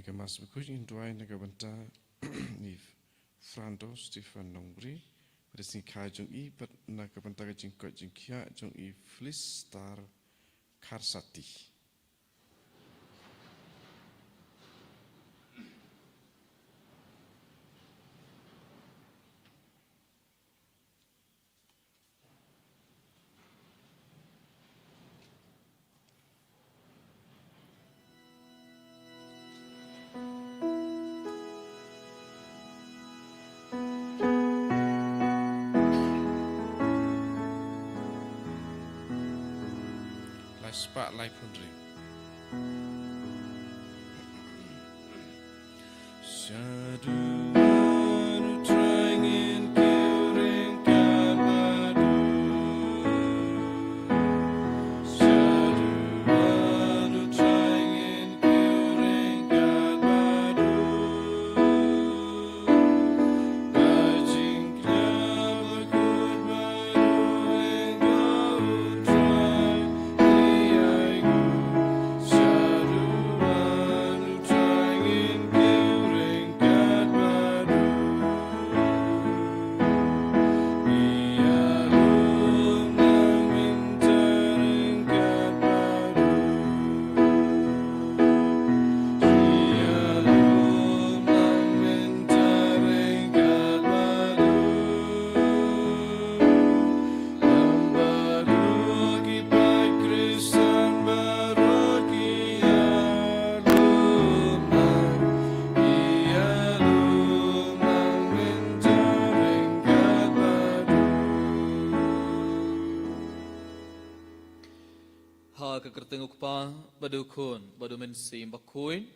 Naga mas bekus in doai naga banta ni Frando Stefan Nongri pada sini kai jong I but naga banta ka jing kot jing kia jong I Flis Star Karsati. Spak lai pundri. Shadow trying in curing Kalbadu. Shadow trying in curing Kalbadu. Bajing krama good badu and go try. Ketengok pa badukun badu mensim bakuin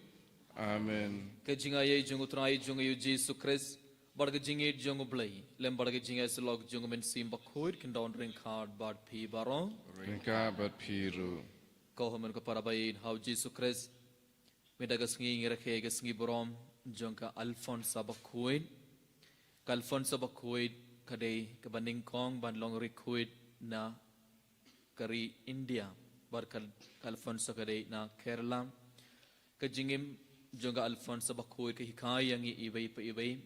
Amen. kejinga ye jungu trai jungu yu Jesus Christ barga jinge jungu blai lem barga jinge selog jungu mensim bakuin kendon ring card bad pi baron Ringka bat piru. kau hamen ko parabain how Jesus Christ medaga sngi ngirakhe ga sngi borom jongka Alphonse bakuin Alphonse bakuin kadai ke banding kong ban long rikuit na kari India barkal Alphonse kadai na Kerala kejingim jonga Alphonse bakoi ke hikai yang ibai pa ibai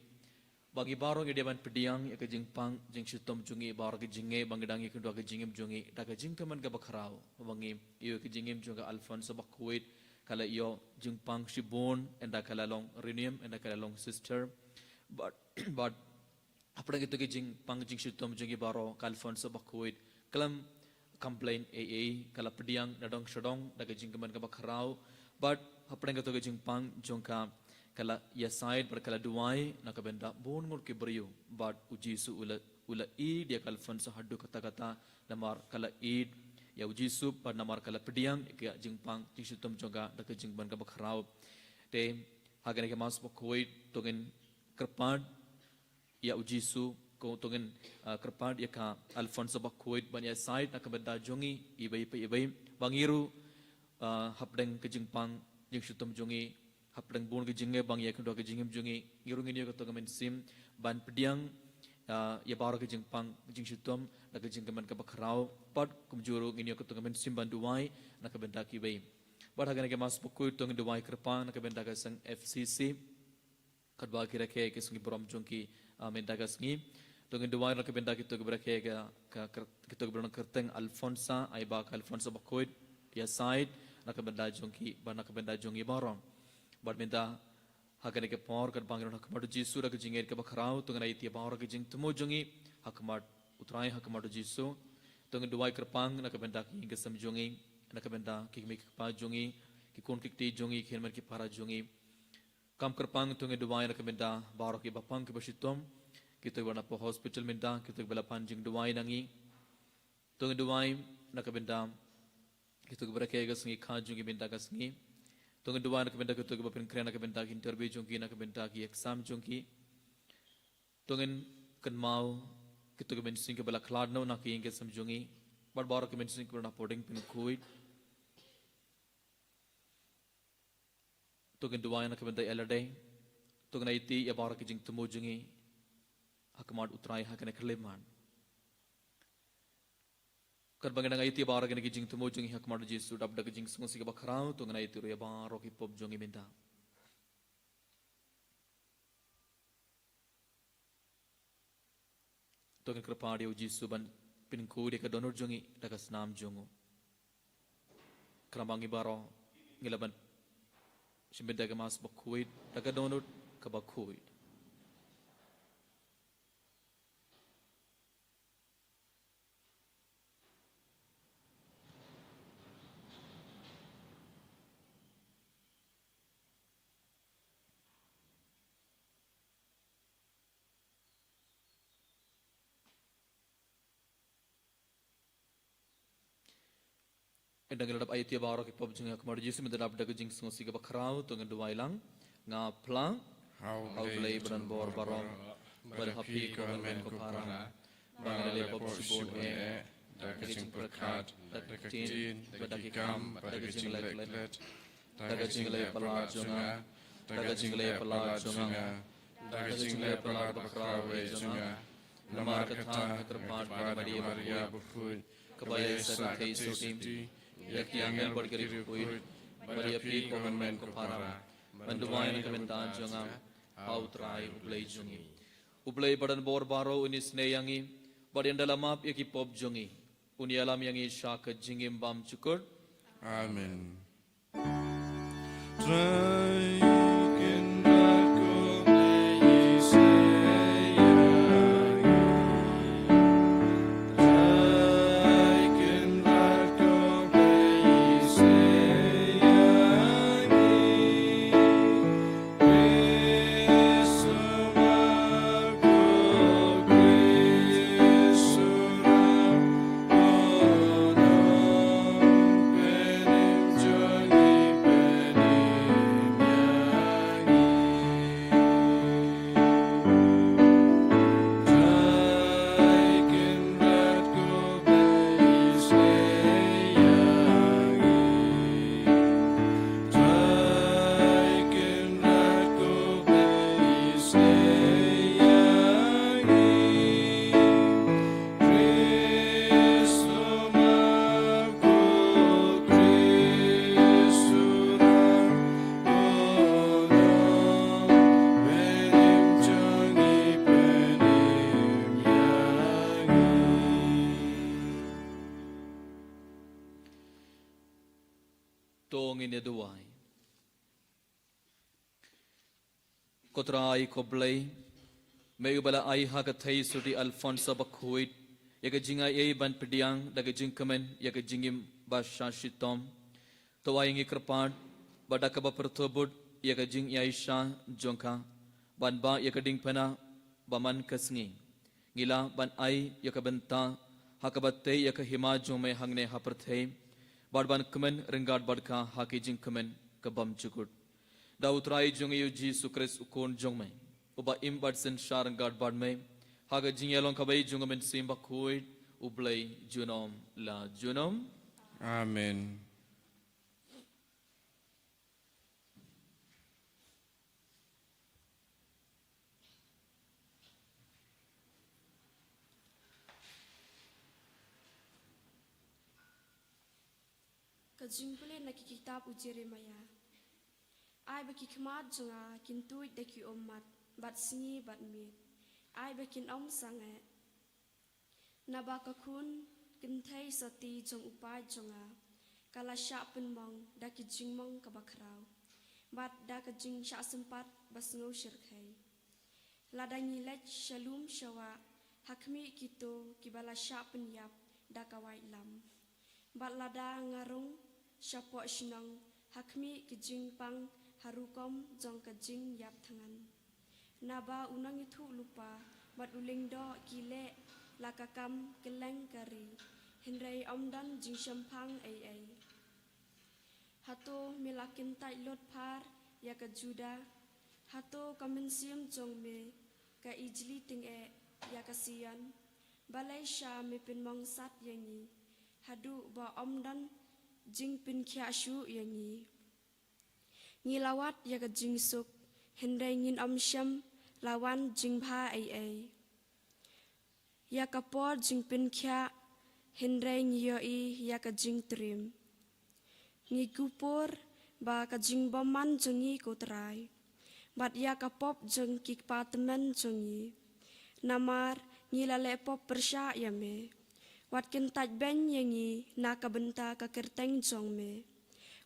bagi barong ide ban pediang ya kejing pang jing syutom jungi bar ke jinge bangdang ke dua ke jingim jungi da ke jing keman ke bakrau bangi iyo ke jingim jonga Alphonse bakoi kala iyo jing pang shibon enda kala long renium enda kala long sister but apa gitu ke jing pang jing syutom jungi baro Alphonse bakoi kalam complain AA kala pediang nadong shodong daga jingkaman ka bakarau but hapdang ka to jing pang jongka kala ya side ber kala duai naka benda bon ngol ke beriu but ujisu ula I dia kalfan sa haddu kata kata namar kala id ya ujisu par namar kala pediang ke jing pang tisutum jongka daga jingkaman ka bakarau te hagane ke mas bokoi togen kerpad ya ujisu ko tungen kerpad ya ka Alphonse bakuit banya side nak benda jongi ibai pa ibai bangiru hapdeng ke jingpang jing syutum jongi hapdeng bon ke jinge bang ya kedua ke jingim jongi ngirung ini ko tungen sim ban pediang ya baru ke jingpang jing syutum nak ke jingkeman ke bakrau pad kumjuru ini ko tungen sim ban duai nak benda ki bai bar hagane ke mas bakuit tungen duai kerpang nak benda ke sang FCC kadwa kira ke sungi borom jongi menda ke sungi Tunggu dua orang kebenda kita berake kita berang kerteng Alphonse aiba Alphonse bakoid ya side nak kebenda jongki bana kebenda jongi barong badminta hakane ke por kan bangro nak madu jisu rak jinger ke bakrau tunggu nai ti bawra ke jing temu jongi hakmat utrai hakmadu jisu tunggu dua kerpang nak kebenda ki gesam jongi nak kebenda ki mik pa jongi ki kon ki ti jongi khelmer ki para jongi kam kerpang tunggu dua nak kebenda bawra ki bapang ke basitom kita berada po hospital minta kita bela panjing duai nangi tong duai nak benda kita berake gasngi khaju gi minta gasngi tong duai nak benda kita bapin kren nak benda interview jongki nak benda ki exam jongki tongin kan mau kita ben sing ke bela klad no nak inge samjongi bar bar ke ben sing ke na poding pin kuit tongin duai nak benda elade tongin iti ya bar ke jing temu jongi hakmat utrai hakane khleman kan bangana iti bar ke jing temu jongi hakmat jisu dab dak jing sungu sig bakhrau tongin iti ro ya bar ro ki pop jongi minta Tuan kerapaan dia uji suban pinku dia ke donor jungi daga senam jungu. Keramangi baro ngilaban simbin daga mas bakuit daga donor ke bakuit. Endang ladap ayat dia baru kipop junga kemari Yesus mendadak daga jing sengosi ke bakrau tu ngan dua ilang ngaplang au play beran bor barom berhapi komen ko para bangale pop sibol daga jing perkat daga tin daga kam daga jing let daga jing le pala junga daga jing le pala junga daga jing le pala bakrau junga namar kata kerpat Maria bukul kebaya sakei sotim yak yang bergerak kuit Maria pi komen ko para mandumain ang kabentaan junga how try ublay badan bor baro unis neyangi badian dalamap yakipop jungi unialam yangi syaka jingim bam cukur Amen. Tongin ya duai. Kotrai koblay. May ubala ay hagatay sudi Alfonso bakuit. Yaga jinga ay ban pediang daga jingkamen yaga jingim basha shitom. Tawayang ikrapad badaka ba pertubud yaga jing yaisha jongka. Ban ba yaga ding pana baman kasngi. Ngila ban ay yaga benta hakabatay yaga hima jome hangne hapertay. Badban kemen ringgad badka haki jing kemen kebam cukur. Dautrai jong yuji sukres ukon jong me. Uba imbad sen shar ringgad bad me. Haga jing yalong kabai jong men simba kuit ublay junom la junom. Amen. Kajumpule na kikitab u Jeremia. Ay baki kmat junga kintuit deki omat bat singi bat mit. Ay bakin om sange. Nabakakun kintai sati jong upai junga. Kala syak penmong daki jingmong kabakrau. Bat daka jing syak sempat basngau syirkai. Ladangi lech shalom syawa hakmi kito kibala syak penyap daka wailam. Bat lada ngarung syapok sinang hakmi kejing pang harukom jong kejing yap tangan. Naba unang itu lupa bat uling do kile lakakam keleng kari. Henry omdan jing syampang ai. Hato milakin tai lot par ya ka juda. Hato kamensium jong me ka ijli ting ya kasian. Balai sya me pin mongsat yangi. Hadu ba omdan jing pin kiashu yangi. Ngilawat ya ka jing suk. Henry ngin syam lawan jing bha ai. Ya ka por jing pin kia. Henry ngiyoi ya ka jing trim. Ngigupur ba ka jing boman jongi kotrai. Bat ya ka pop jeng kikpatemen jongi. Namar ngilale pop persya ya me. Wat kentaj ben yangi na kabenta ka kerteng jong me.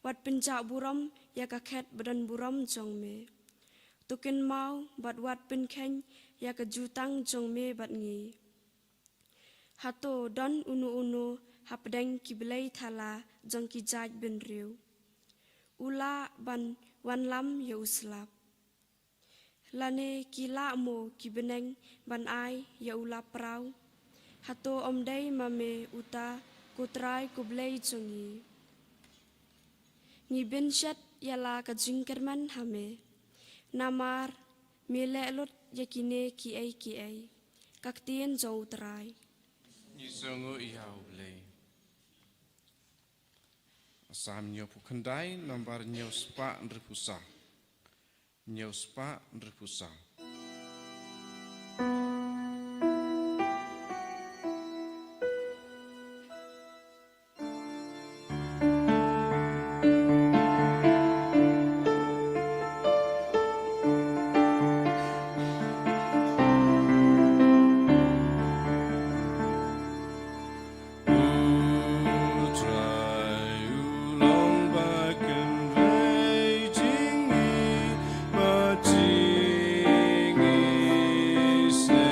Wat penjak buram ya ka khet badan buram jong me. Tukin mau bat wat penkhen ya ka jutang jong me bat ngi. Hato don unu hapdeng kiblei thala jong ki jaj ben riu. Ula ban wan lam ya uslap. Lane kila mo kibeneng ban ai ya ula prau. Hato omdei mame uta kutrai kublei jongi. Ngi benshet ya la ka jingkerman hame. Namar mele lot ya kine ki ai. Kaktien jauh terai. Nisongo iau lei. Asam nyo pukandai nambar nyo spa nripusa. Nyo spa nripusa. Say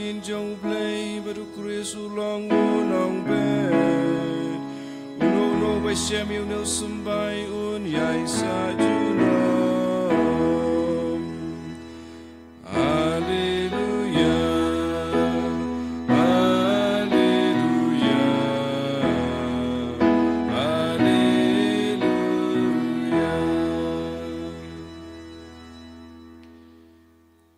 kin jong play baru Kristu long unong bed uno no by shem you no sumbai un yai sa junom Hallelujah Hallelujah Hallelujah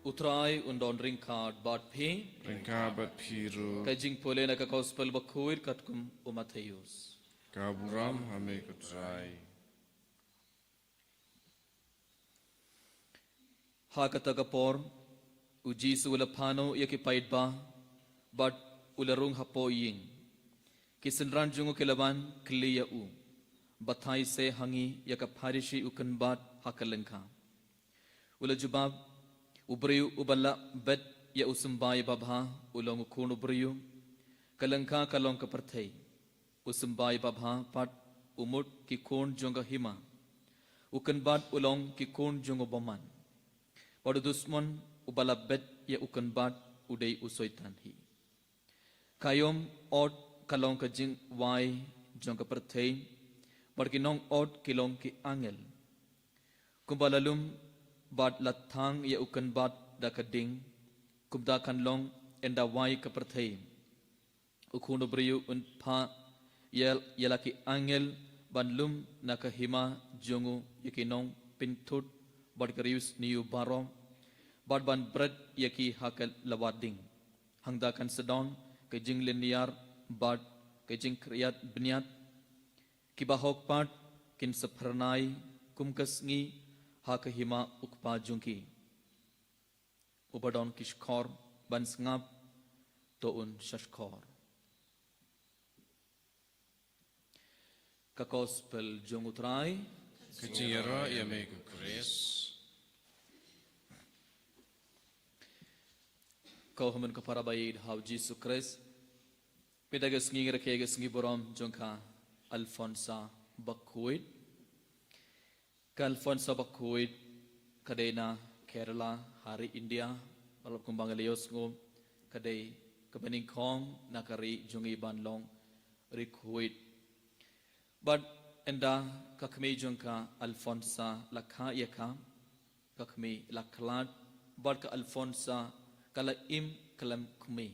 Utrai undon ring card bat phi Rengkabat piru kajing pole na ka gospel bakhuir katkum umathayus. kaburam hame kutrai Ha katagapor ujisu ulapano yakipaid ba but ularung hapo ying kisenran jungu kilaban kliya u bathai se hangi yakaparishi ukan bat hakalengka ulajubab ubriyu uballa bet ya usumbai babha ulong ukun ubriyu kalengka kalong kaparthai usumbai babha pat umut ki kon jonga hima ukan bat ulong ki kon jongo boman Wadu dusman ubala bet ya ukan bat udai usoitan hi. Kayom od kalong ka jing wai jong ka perthei barkinong od kilong ki angel. Kumbalalum bat lathang ya ukan bat da kading kumda kanlong enda wai ka perthei. Ukhuno briyu un pha yalaki angel banlum nakahima jongu yakinong pinthut Badkarius niu baro badban bread yaki hakal lawading hangda kan sedon ke jing linear bad ke jing kriyat bniat kibahok pat kin sapharnai kumkasngi hakahima ukpa jungki ubadon kishkor ban sngap to un shashkor ka gospel jongutrai kajira yame kukres Kau hamun kapara baid hau Jesus Christ. Pedagas ngi rakegas ngi borom jongka Alfonsa Bakuit. Ka Alfonsa Bakuit kadena Kerala hari India balap kumbang Leos ngum kadai kabaning kong nakari jongi banlong rikuit. But enda kakmi jongka Alfonsa lakha yaka kakmi laklat but ka Alfonsa kala im kalam kumi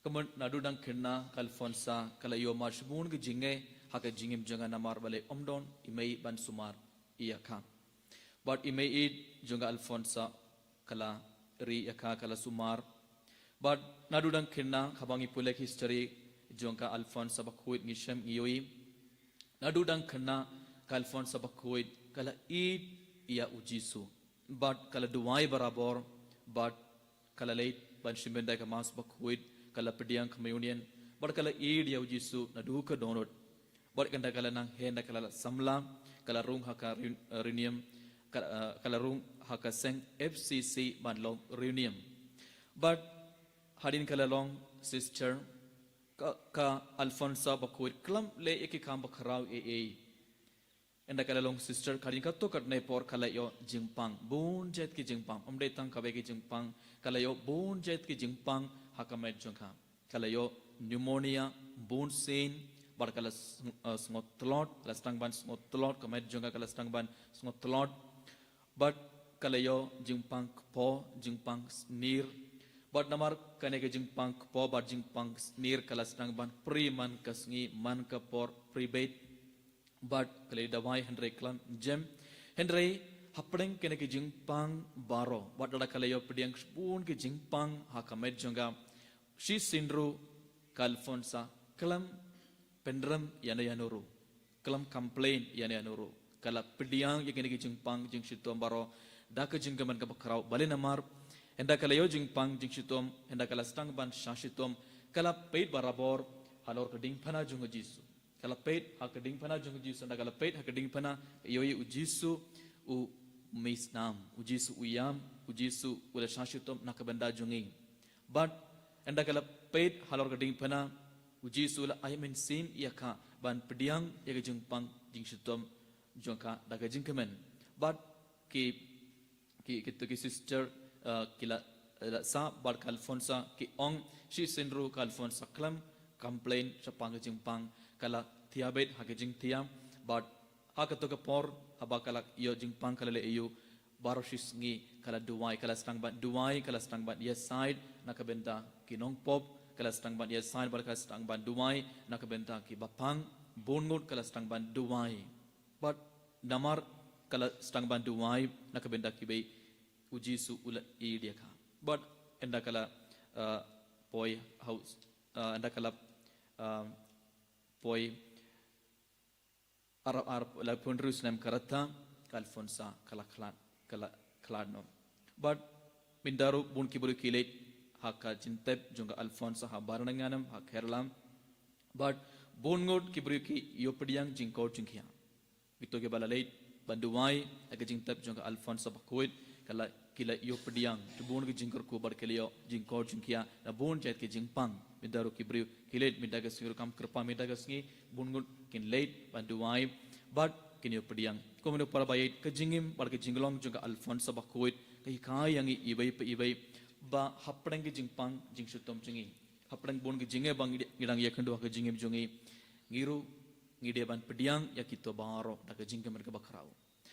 kamun nadu dang kirna kalfonsa kala yo mashbun ge jinge haka jingim janga namar bale omdon imei ban sumar iyaka but imei id jonga alfonsa kala ri yaka kala sumar but nadu dang kirna khabangi pulek history jonga alfonsa bakhuit ngishem iyoi nadu dang kirna kalfonsa bakhuit kala id iya ujisu but kala duwai barabor but kala late ban shimbendai ka mas bakhuit kala pediang communion bar kala id ya ujisu na duka donot bar kanda kala nang henda kala samla kala rung haka reunion kala rung haka seng FCC ban long reunion but hadin kala long sister ka Alfonsa bakhuit klam le eki kam bakharau enda kala long sister kadin ka to katne por kala yo jingpang bun jet ki jingpang omde tang kabe ki jingpang kala yo bun jet ki jingpang hakamet jongka kala yo pneumonia bun sein bar kala smotlot la stang ban smotlot kamet jongka kala stang ban smotlot but kala yo jingpang po jingpang nir but namar kane ke jingpang po bar jingpang nir kala stang ban priman kasngi man ka por pribate but kala dawai hendrai klam gem hendrai hapdeng kene ke jingpang baro wadada kala yo pediang spoon ke jingpang hakamet jonga shi sindru kalfonsa klam pendram yana yanuru klam complain yana yanuru kala pediang ye kene ke jingpang jing shitom baro daka jinggaman ka bakrau bale namar enda kala yo jingpang jing shitom enda kala stang ban shashitom kala peit barabor halor ke ding phana jonga jisu kala peit hakading phana jonga jisu enda kala peit hakading phana yoyi ujisu u misnam ujisu uyam ujisu ula shashitom nakabanda jongi but enda kala peit halor kading phana ujisu la ayamin sim yaka ban pediang yaga jingpang jingshitom jongka daga jingkemen but ki sister kila sa bar Alfonsa ki ong si senru Alfonsa klam complain sapang jingpang kala tiabet hakajing tiam but hakatoka por habakala yo jingpang kala le eu barosis ngi kala duai kala stang ban duai kala stang ban yes side nakabenta kinong pop kala stang ban yes side bar kala stang ban duai nakabenta ki bapang bongot kala stang ban duai but namar kala stang ban duai nakabenta ki be uji su ula idia ka but enda kala poi house enda kala poi Arab la pondrus nam karata Alfonsa kala kladno but mindaru bun kiburu kilet haka jintep junga Alfonsa ha barananganam ha kerlam but bongot kiburu ki yopdiang jingkau jingkia bitoge balalait banduai aga jintep junga Alfonsa bakuit kala kila yopdiang tubun ki jingkar ku bar kelio jingkau jingkia na bon jet ki jingpang mindaru kiburu kilet mindaga singur kam kerpa mindaga singi bongot kin late banduai but kini pediang komeno para bayit kejingim bar kejinglong juga Alfonsa bakuit kai yangi ibai ba hapdang ke jingpang jingsutom jingi hapdang bon ke jinge bang ngidang yakendo ke jingim jungi ngiru ngide ban pediang yakito baro da ke jingkem mereka bakrau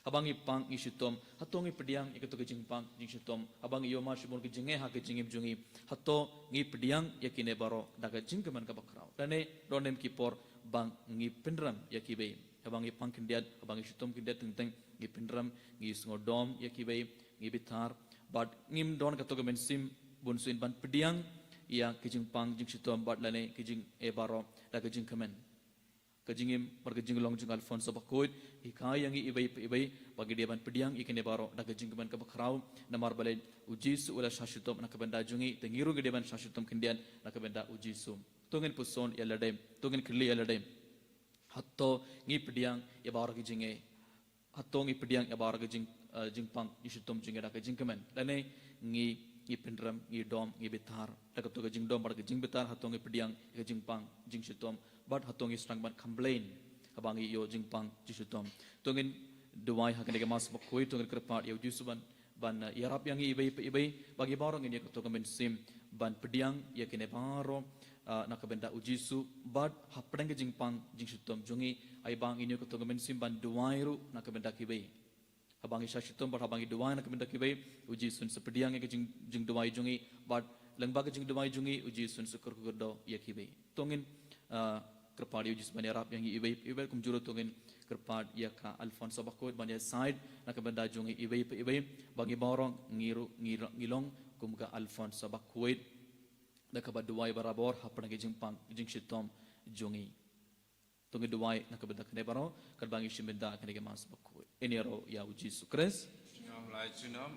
abangi pang isutom hatongi pediang ikato ke jingpang jingsutom abangi yomar sibon ke jinge ha ke jingim jungi hato ngi pediang yakine baro da ke jingkem mereka bakrau dane donem kipor bang ngi pendram yakibe abangi pang kindiat abangi sutom kindiat tentang ngi pendram ngi sngodom yakibe ngi bitar but ngim don katoga mensim bunsuin ban pediang ia kijing pang jing sutom but lane kijing ebaro da kijing kemen kijingim berkijing long jing Alfonsa bakoit ikai yang ibai bagi dia ban pediang ikene baro da kijing kemen kabakrau namar balai ujisu ula shashutom nakabenda jungi tengiru gede ban shashutom kindian nakabenda ujisu tungen puson yaladem tungen kili yaladem hatto ngi pediang ya bar ki jinge hatto ngi pediang ya bar ki jingpang isutom jinge da ka jingkemen dane ngi pendram ngi dom ngi bitar da ka to ka jingdom bar ki jing bitar hatto ngi pediang ka jingpang jingsutom but hatto ngi strang ban complain abangi yo jingpang jisutom tongin duai hakane ke mas bakoi tongin kerpat ya jusuban ban yarap yang ibai bagi barang ini ka to ka mensim ban pediang ya kene baro nakabenda ujisu but hapdang ke jingpang jingsutom jungi ai bang ini ko to men simban duairu nakabenda kibai abangi shashitom but abangi duai nakabenda kibai ujisun sepediang ke jing duai jungi but lengba ke jing duai jungi ujisun sukur kurdo ya kibai tongin kerpadi ujis ban yarap yang ibai kumjuro tongin kerpad ya ka Alfonsa bakot ban ya side nakabenda jungi ibai bagi borong ngilong kumga Alfonsa bakot nakabad duai barabor hapang jingpang jingsitom jungi tungi duai nakabada kene baro kalbangi shimenda kene mas bakku enero ya uji sukres Nyom lai chinom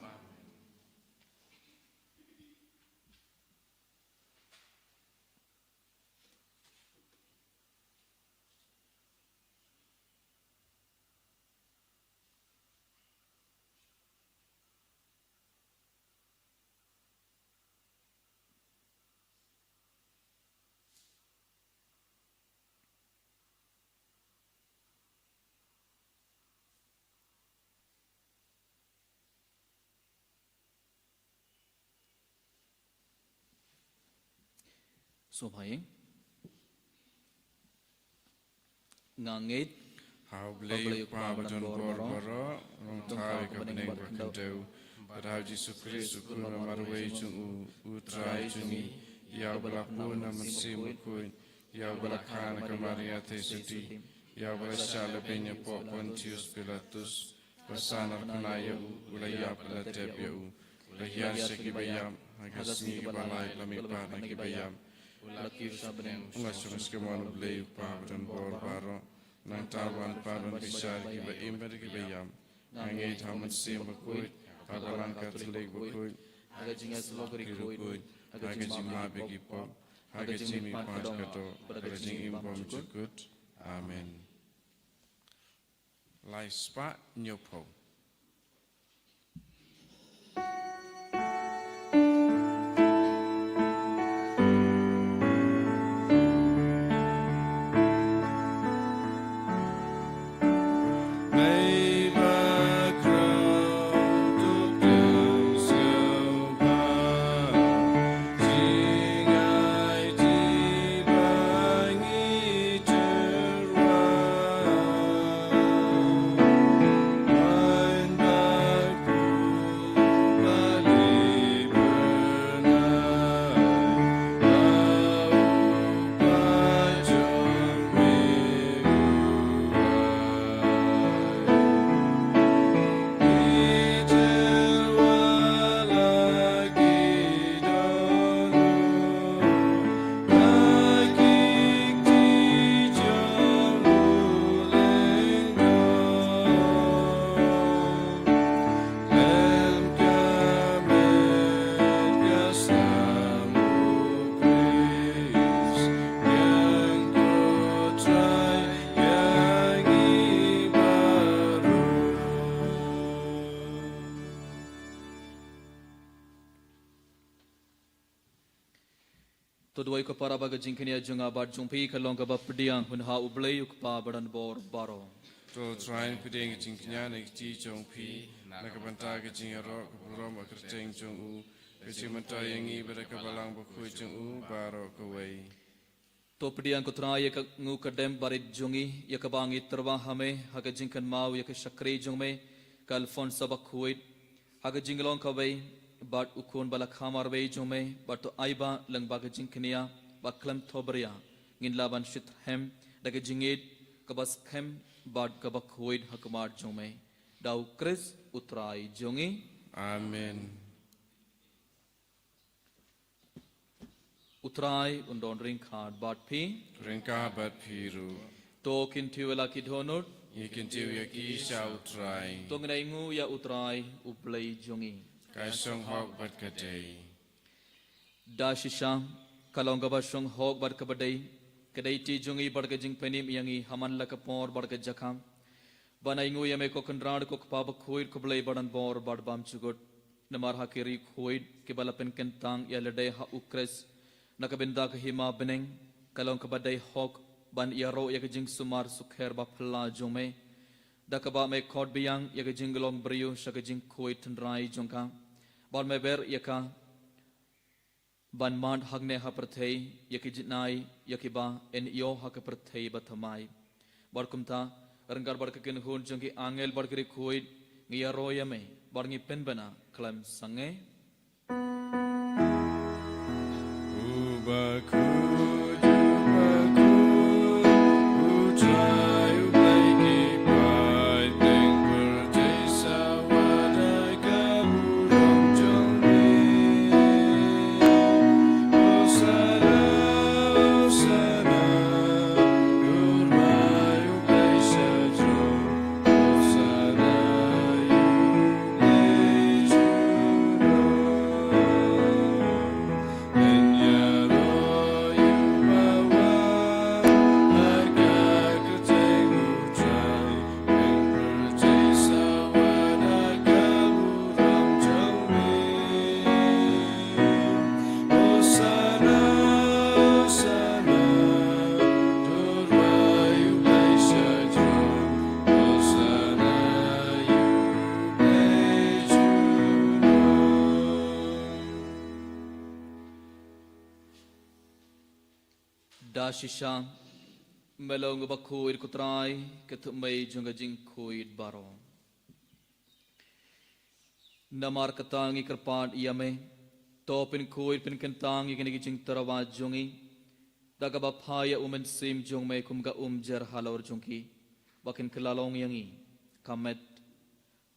so bhai ngangit how blay pa bajon bor boro rong thai ka bening bakandeu barau Jesu Kristus ku marwei chung u trai chungi ya balaku na masim ku ya balakana ka Maria te suti ya balasala benya po Pontius Pilatus pasana kanaya ulaya palatep ya ulahian sekibayam hagasni balai lami pa nakibayam laki sabnem Ungasungas kemana blay pa bajon bor baro nang tawan paron bisar kiba imbar kiba yam nangit haman sim bakui pagalan katolik bakui aga jingas logri kirukui aga jima begi pop aga jimi panch kato aga jing impom cukut amen lai spa nyopo May to doi ko para baga jingkini junga bat jungpi kalong ka bapdiang hun ha ublei uk pa badan bor baro to train piding jing knya ne chi chong pi na ka banta ka jing ro ka rom ka cheng chong u ka chi manta yangi ba ka balang ba khu chong u baro ka wei to pdiang ko tra ye ka ngu ka dem barit jungi ye ka bangi terwa hame ha ka jingkan mau ye ka shakri jungme kal fon sabak huit ha ka jinglong ka wei bat ukun bala khamar wei jungme bat to aiba lang ba ka jingknia ba klam thobria ngin laban shit hem da ka jingit ka bas khem bat ka bak huit ha kamar jungme dau kris utrai jungi amen utrai undon ring khad bat phi ringka bat phiru to kin thiwela ki dhonut ye kin tiu ye ki shau trai to ngai ngu ya utrai uplei jungi kai song hok bat ka dei da shisha kalong ka ba shong hok bat ka badai kadai ti jungi bar ka jing penim yangi haman la ka por bar ka jakham banai ngu ya me ko kanrad ko pa ba khoid ko blei badan bor bad bam chugot namar ha kiri khoid ke bala pen kentang ya ledai ha ukres nakabinda ka hima beneng kalong ka badai hok ban yaro ya ka jing sumar sukher ba phla jume da ka ba me khod biang ya ka jing long brio sha ka jing khoi thnrai jongka ban me ber ya ka ban mand hagne ha prathei ya ki jinai ya ki ba en yo ha ka prathei ba thamai bar kumta rangar bar ka kin hun jongki angel bar kri khoi ngi yaro ya me bar ngi pen bana klam sange Baku da shisha melong ba khoid kutrai ke thmei junga jing khoid baro namar katangi karpad yame topin khoid pin kentang igini jing tarawa jungi daga ba phaya umen sim jung me kumga jar halor jungki bakin kelalong yangi kamet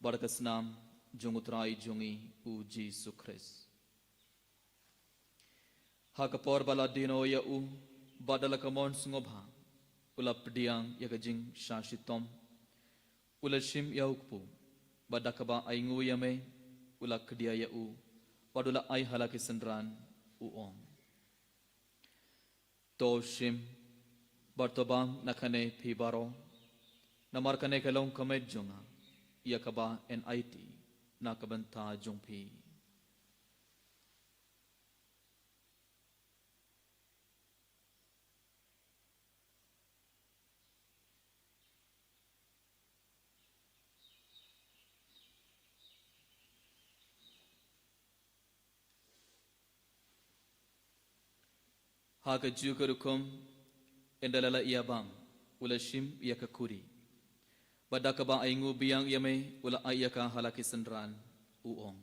barkasnam jungutrai jungi u Jesus Christ hakapor bala dino ya u badala kamon sungobha ulap diang yakajing shashitom ulashim yaukpu badakaba aingu yame ulak kedia ya u badula ai halaki sendran uong to shim bartobang nakane phibaro namarkane kalong kamet junga yakaba NIT nakabanta jungpi Haka jukarukum endalala iya bang ula shim iya kakuri badaka ba aingu biang yame ula ayaka halaki sendran uong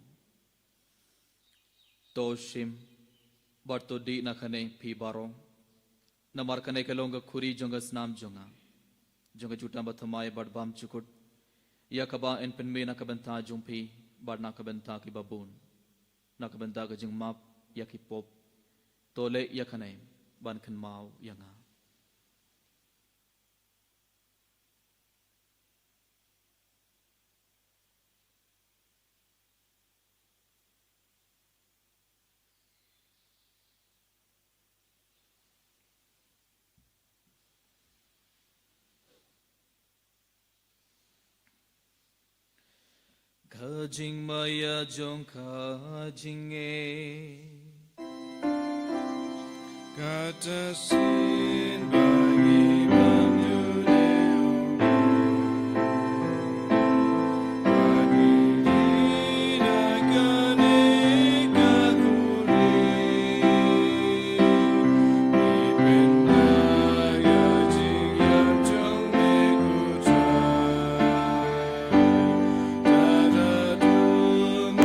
to shim barto di nakane pi baro namarkane kalonga kuri jonga snam jonga juta bathamai badbam chukut yakaba en penme nakabenta jumpi bar nakabenta ki babun nakabenta ka jing map yaki pop tole yakane ban kan mau yanga Kajing maya jong kajing batasin bagi banjuneu bagi dinagane kakuri ipindaga jingyam jong mekucai tada dumenwan.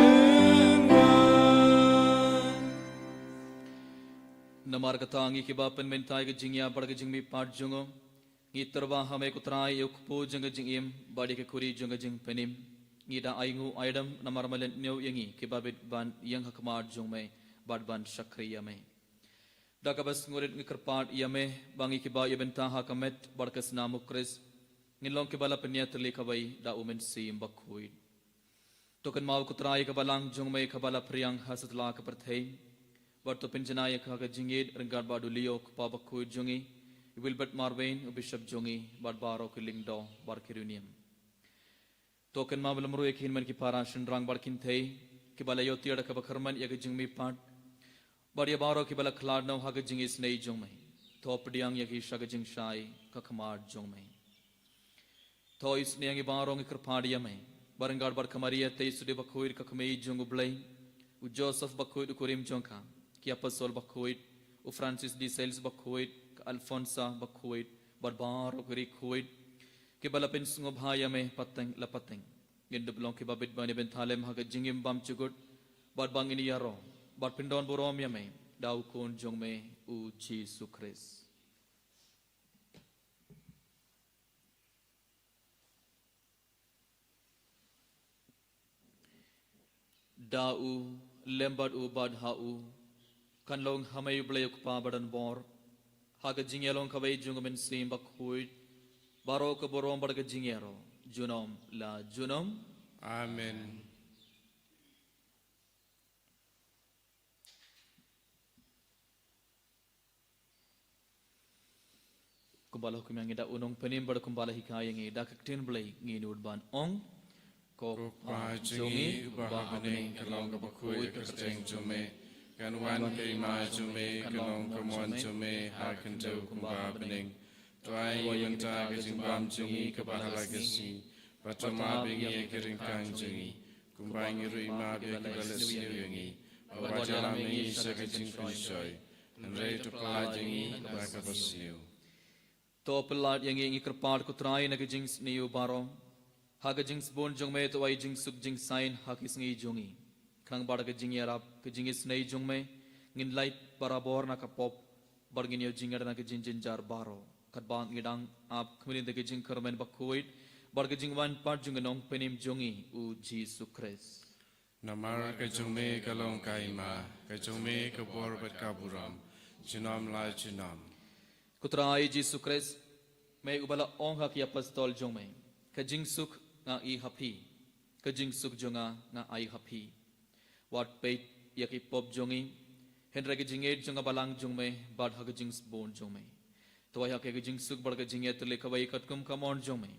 Namar katangi kibapan mentai ke jingya bar ke jingmi part jungo ngi terwa hame kutrai yukpo janga jingim badi ke kuri janga jing penim ngi da aingu aidam namar malen neu yangi kibabit ban yang hakmar jungme bad ban shakriya me da kabas ngurit ngi kerpat yame bangi kiba yebenta hakamet bar ke snamu kris ngilong kibala penya terli kabai da umen sim bakhuid token mau kutrai kabalang jungme kabala priang hasatla ke perthei Barto penjenaya kaga jingid renggar badu liok pabakui jungi Wilbert Marvin Bishop jungi barbaro kilingdo bar kirunium Token ma belam ruye kin man ki para shendrang bar kintei kibala yoti ada kabakharman yaga jingmi pat bar yabaro kibala khlad no haga jingi snei jungmai top diang yagi shaga jing shai kakhamar jungmai to is niang ibaro ngi kerpadia mai barengar bar kamaria tei sude bakhuir kakmei jungu blai u Joseph bakhuir kurim jongka ki apostol bakhuit u Francis de Sales bakhuit Alfonsa bakhuit barbar gri khuit ke balapin sungo bhaya me pateng la pateng gindu blong ke babit bani ben thalem ha jingim bam chugut bar bang ini yaro bar pindon borom ya me dau kon jong me u Jesus Christ dau lembat u bad hau kan long hamay blayuk pa badan bor haga jingelong kabay jungamen sim bakhuit baro ka borom barga jingero junom la junom Amen. kumbala hukum yang ida unong penim bar kumbala hikaya ngi da kaktin blay ngi nudban ong ko Pa jingi ubahaning kalong kabakui kakateng jume kanwan kima jume kalong kamwan jume hakanto kumbabaning tuai yanta kajimbam jungi kabahalagasi patama bingi kiringkang jungi kumbang rima bekalas yungi awajala mingi sakajing kushoy andre tukla jungi bakabasiu to pelat yang ngi kerpad kutrai na kajing niu baro haga jing bon jong me to ai jing suk jing sign hakis ngi jungi Kang bar ke jing yarap ke jing snei jung me ngin light barabor na ka pop bargin yo jinger na ke jing jar baro kat bang ngidang ap khumin de ke jing kermen bakhuit bar ke jing wan part jung nong penim jungi u Jesus Christ namar ka jume kalong kaima ka jume ka bor bat kaburam junam la junam kutrai Jesus Christ me ubala ong hak ya pastol jung me ka jing suk nga I happy ka jing suk junga nga ai happy wat peit yaki pop jongi henra ke jinged jonga balang jongme bad ha ke jings bon jongme to ya ke jing suk bar ke jinge to le kawai katkum kamon jongme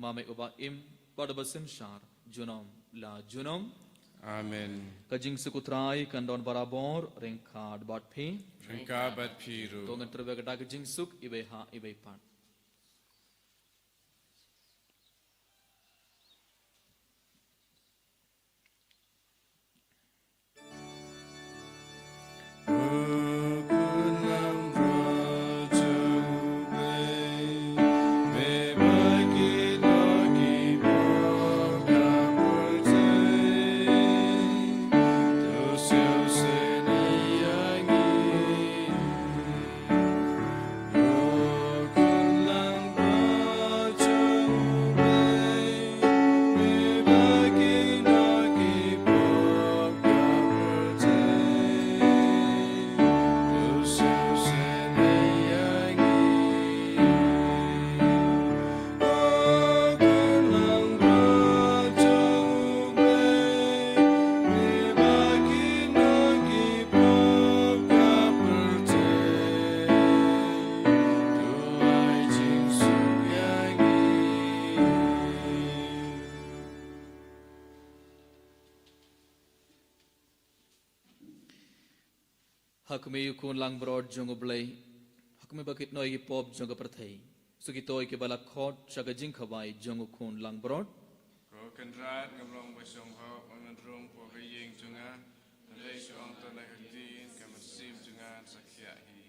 mame uba im bad basim shar junom la junom Amen. ka jing suk utrai kan don barabor reng khad bad phi Ringka bat piru to ngan terbe ka ke jing suk ibe ha ibe pan Hakme yukun lang broad jungo blay kami bakit noi pop jong ka prathai sugitoi ke bala khot chaga jing khawai jong khun lang brod Ko kenrat ngamlong basong ho manrung po kayeng junga Nalay suang tanay hagdin kamasim junga sakya hi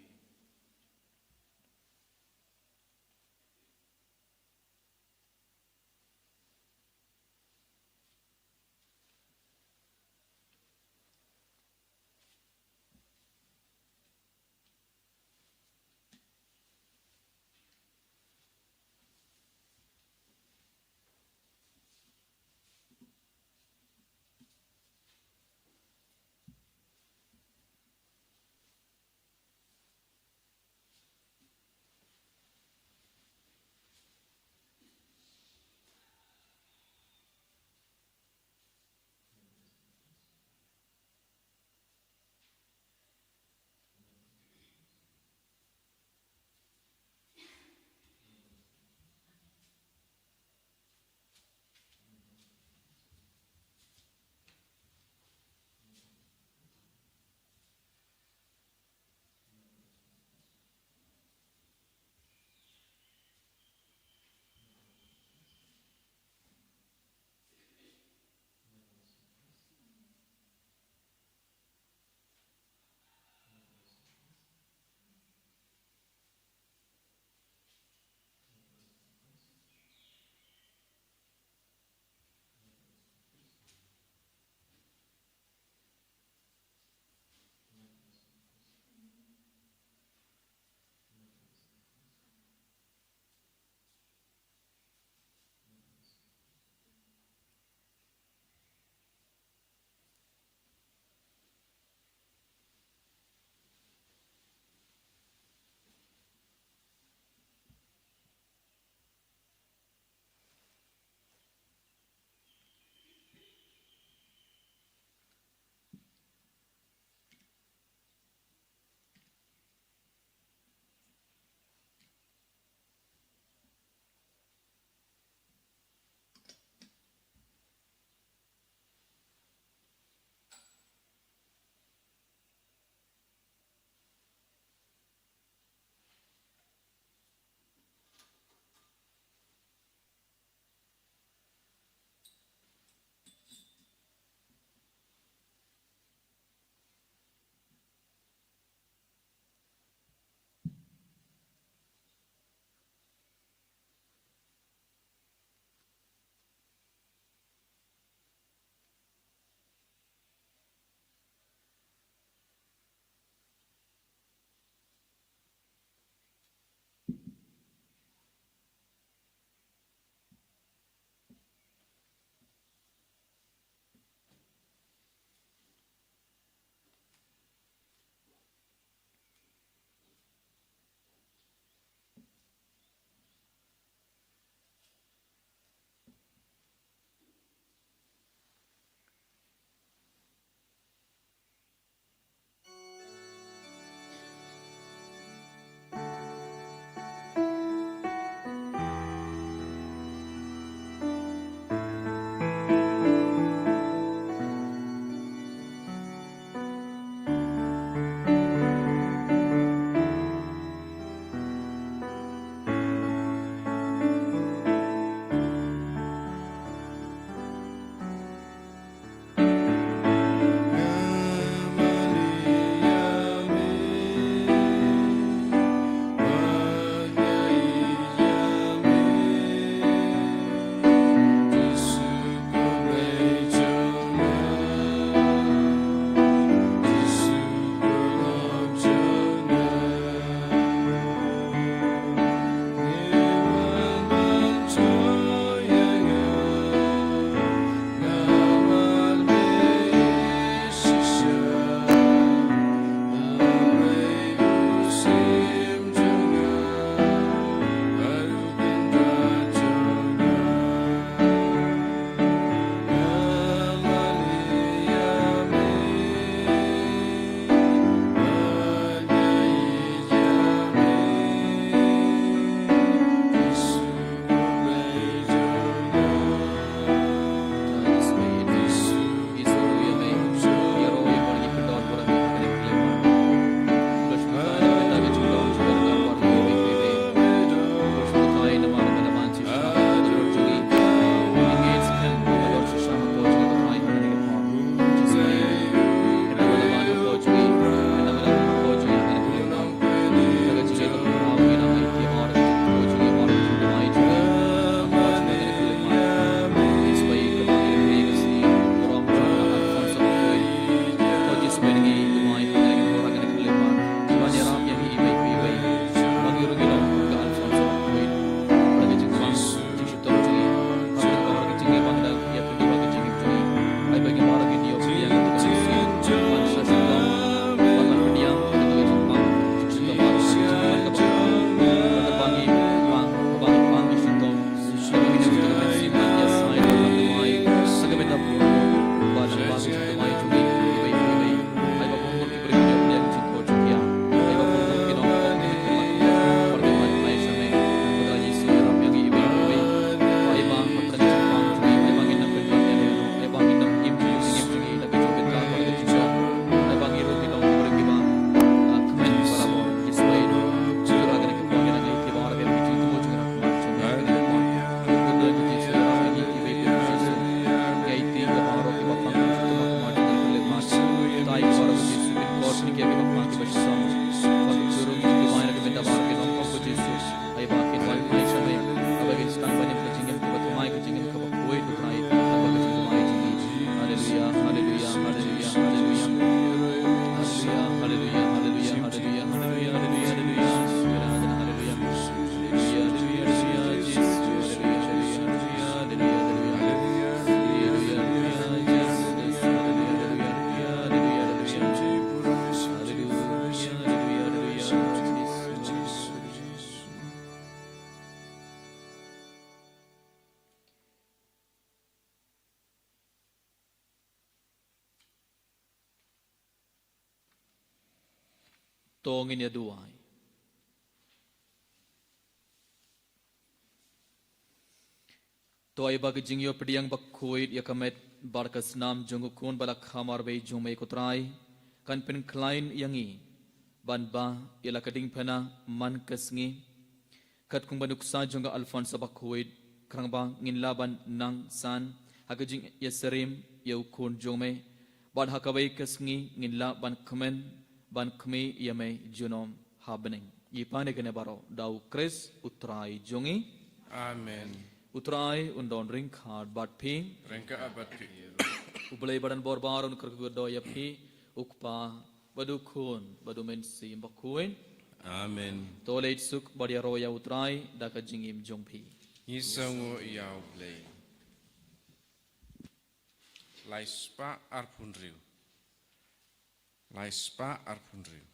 tongin ya duai. Toy bagi jingyo pediang bakkuit ya kamet barkas nam jungukun balak khamar bay jumay kutray kan pen klein yangi ban ba ila kading pena man kasngi kat kung banuksa jungga Alfonso bakkuit krang ba ngin laban nang san hakajing yaserim yaukun jumay ban hakabay kasngi ngin laban kemen ban kemi yamay junom habening yipane kene baro daw kres utray jungi Amen. Utrai undon ring khad bat phi Rengka abad pi. ublai badan borbar un kerku doya phi ukpa badu khun badu men sim bakuin Amen. toleit suk badia roya utrai daka jingim jong phi Yisango iau play. Laispa arpunriu. Laispa arpunriu.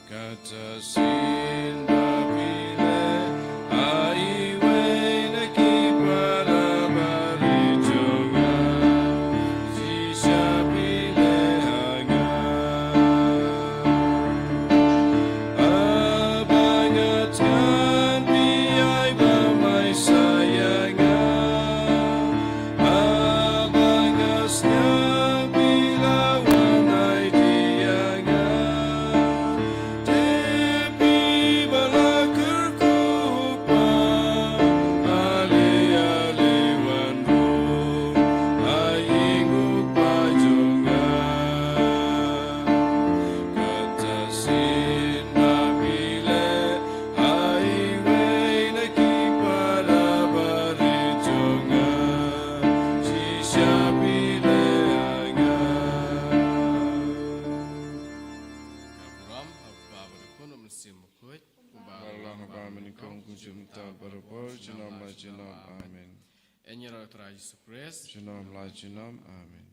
Kata sinda pile aiwe neki para barijonga sisa pile hanga abangatkan biai bamai sayanga abangasnya bila wanai dianga tepi balakar kupa ale wanru ainguk pajonga kata sinda pile aiwe neki para barijonga sisa pile hanga Abraham apa berikut mesim kuat Allah ba menikong kunjum ta barabor jinam la jinam amen Enyera Yesus Kristus jinam la jinam amen